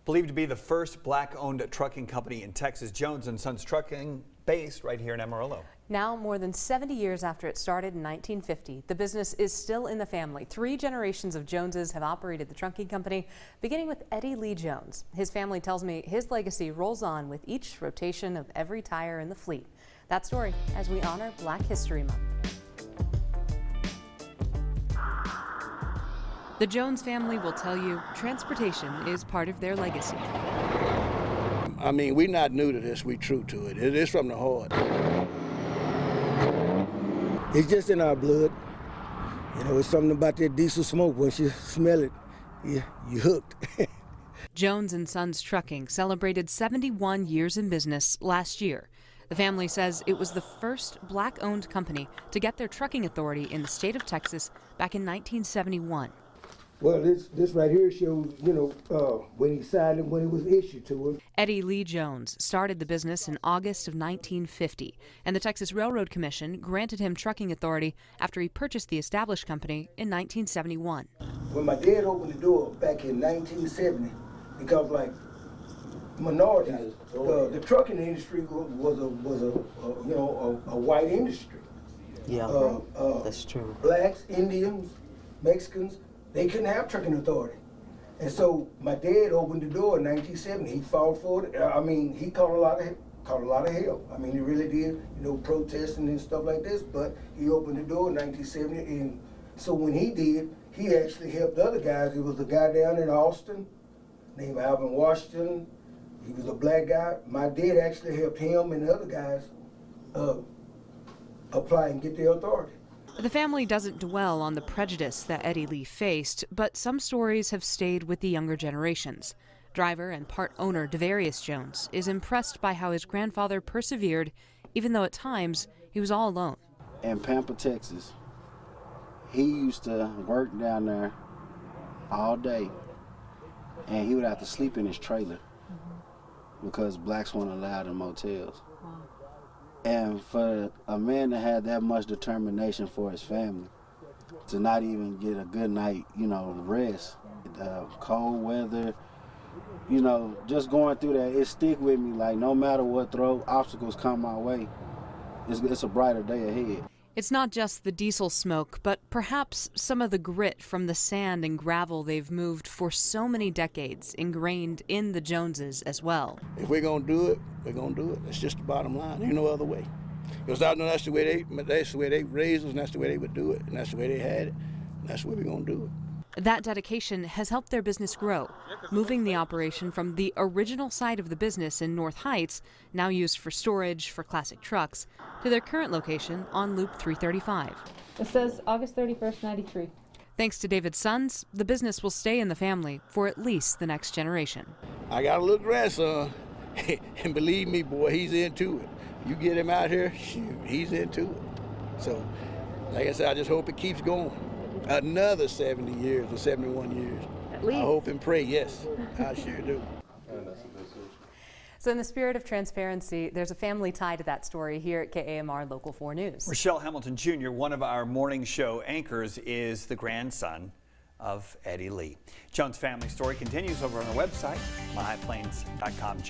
Believed to be the first black-owned trucking company in Texas, Jones & Sons Trucking, based right here in Amarillo. Now, more than 70 years after it started in 1950, the business is still in the family. 3 generations of Joneses have operated the trucking company, beginning with Eddie Lee Jones. His family tells me his legacy rolls on with each rotation of every tire in the fleet. That story as we honor Black History Month. The Jones family will tell you transportation is part of their legacy. I mean, we're not new to this, we're true to it. It is from the heart. It's just in our blood. You know, it's something about that diesel smoke. Once you smell it, you're hooked. Jones & Sons Trucking celebrated 71 years in business last year. The family says it was the first black-owned company to get their trucking authority in the state of Texas back in 1971. Well, this right here shows, you know, when he signed it, when it was issued to him. Eddie Lee Jones started the business in August of 1950, and the Texas Railroad Commission granted him trucking authority after he purchased the established company in 1971. When my dad opened the door back in 1970, because like minorities, the trucking industry was a white industry. Yeah, that's true. Blacks, Indians, Mexicans, they couldn't have trucking authority. And so my dad opened the door in 1970. He fought for it. I mean, he caught a lot of hell. I mean, he really did, you know, protesting and stuff like this, but he opened the door in 1970. And so when he did, he actually helped other guys. There was a guy down in Austin named Alvin Washington. He was a black guy. My dad actually helped him and the other guys apply and get their authority. The family doesn't dwell on the prejudice that Eddie Lee faced, but some stories have stayed with the younger generations. Driver and part owner Devarius Jones is impressed by how his grandfather persevered, even though at times he was all alone. In Pampa, Texas, he used to work down there all day, and he would have to sleep in his trailer because blacks weren't allowed in motels. And for a man to have that much determination for his family, to not even get a good night, you know, rest, cold weather, you know, just going through that, it stick with me. Like, no matter what obstacles come my way, it's a brighter day ahead. It's not just the diesel smoke, but perhaps some of the grit from the sand and gravel they've moved for so many decades ingrained in the Joneses as well. If we're gonna do it, we're gonna do it. It's just the bottom line. Ain't no other way. Because that's the way they raised us, and that's the way they would do it, and that's the way they had it, and that's the way we're gonna do it. That dedication has helped their business grow, moving the operation from the original site of the business in North Heights, now used for storage for classic trucks, to their current location on Loop 335. It says August 31st, 93. Thanks to David's sons, the business will stay in the family for at least the next generation. I got a little grandson, and believe me, boy, he's into it. You get him out here, shoot, he's into it. So, like I said, I just hope it keeps going. Another 70 years or 71 years. At least. I hope and pray, yes. I sure do. So in the spirit of transparency, there's a family tie to that story here at KAMR Local 4 News. Rochelle Hamilton Jr., one of our morning show anchors, is the grandson of Eddie Lee. Jones' family story continues over on our website, myhighplains.com.